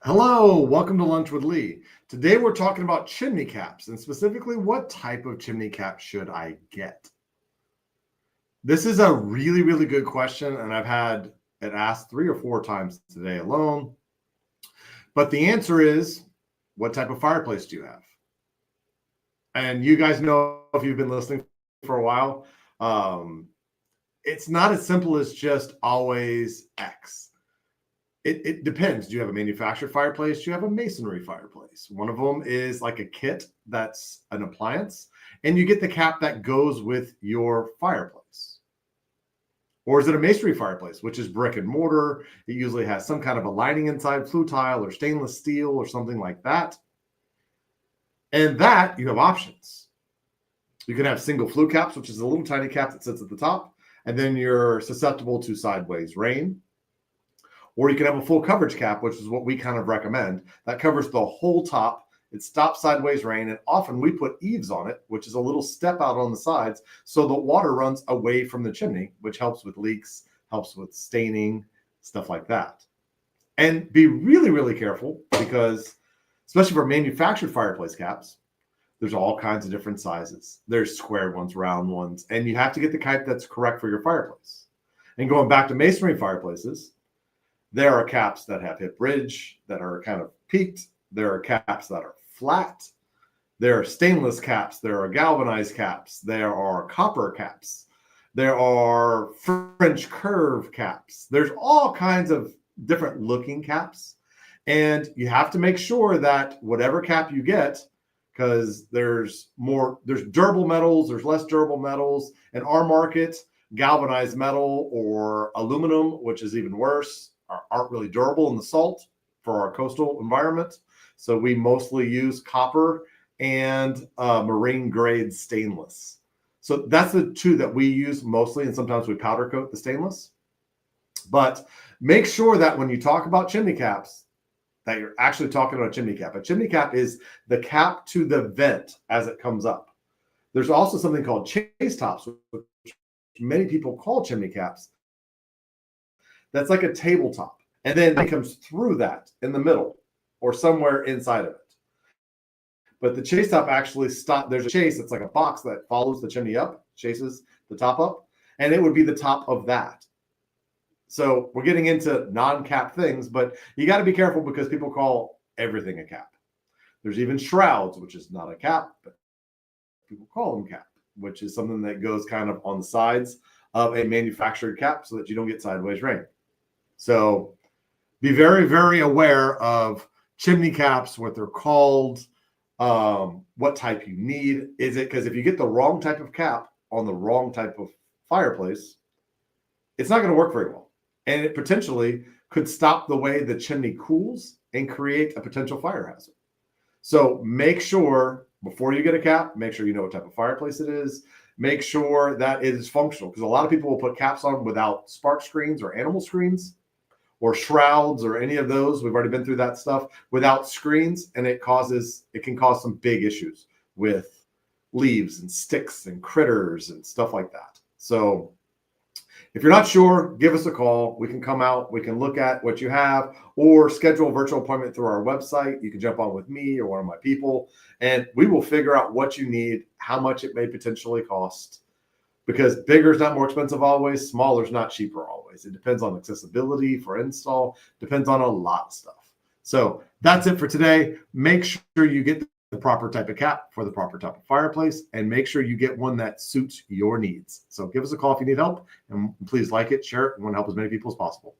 Hello, welcome to Lunch with Lee. Today we're talking about chimney caps and specifically what type of chimney cap should I get? This is a really good question and I've had it asked 3 or 4 times today alone. But the answer is, what type of fireplace do you have? And you guys know, if you've been listening for a while, it's not as simple as just always X. It depends. Do you have a manufactured fireplace? Do you have a masonry fireplace? One of them is like a kit that's an appliance, and you get the cap that goes with your fireplace. Or is it a masonry fireplace, which is brick and mortar? It usually has some kind of a lining inside, flue tile or stainless steel or something like that. And that, you have options. You can have single flue caps, which is a little tiny cap that sits at the top, and then you're susceptible to sideways rain. Or you can have a full coverage cap, which is what we kind of recommend. That covers the whole top. It stops sideways rain, and often we put eaves on it, which is a little step out on the sides, so the water runs away from the chimney, which helps with leaks, helps with staining, stuff like that. And be really careful, because especially for manufactured fireplace caps, there's all kinds of different sizes. There's square ones, round ones, and you have to get the type that's correct for your fireplace. And going back to masonry fireplaces, there are caps that have hip ridge that are kind of peaked. There are caps that are flat. There are stainless caps. There are galvanized caps. There are copper caps. There are French curve caps. There's all kinds of different looking caps. And you have to make sure that whatever cap you get, because there's durable metals, there's less durable metals. In our market, galvanized metal or aluminum, which is even worse, aren't really durable in the salt for our coastal environment. So we mostly use copper and marine grade stainless. So that's the two that we use mostly, and sometimes we powder coat the stainless. But make sure that when you talk about chimney caps, that you're actually talking about a chimney cap. A chimney cap is the cap to the vent as it comes up. There's also something called chase tops, which many people call chimney caps. That's like a tabletop, and then it comes through that in the middle or somewhere inside of it. But the chase top actually there's a chase. It's like a box that follows the chimney up, chases the top up, and it would be the top of that. So we're getting into non-cap things, but you got to be careful because people call everything a cap. There's even shrouds, which is not a cap, but people call them cap, which is something that goes kind of on the sides of a manufactured cap so that you don't get sideways rain. So be very aware of chimney caps, what they're called, what type you need. Is it because if you get the wrong type of cap on the wrong type of fireplace, it's not going to work very well. And it potentially could stop the way the chimney cools and create a potential fire hazard. So make sure before you get a cap, make sure you know what type of fireplace it is. Make sure that it is functional, because a lot of people will put caps on without spark screens or animal screens or shrouds or any of those. We've already been through that stuff without screens, and it can cause some big issues with leaves and sticks and critters and stuff like that. So if you're not sure, give us a call. We can come out, we can look at what you have, or schedule a virtual appointment through our website. You can jump on with me or one of my people, and we will figure out what you need, how much it may potentially cost. Because bigger is not more expensive always, smaller is not cheaper always. It depends on accessibility for install, depends on a lot of stuff. So that's it for today. Make sure you get the proper type of cap for the proper type of fireplace, and make sure you get one that suits your needs. So give us a call if you need help, and please like it, share it, and want to help as many people as possible.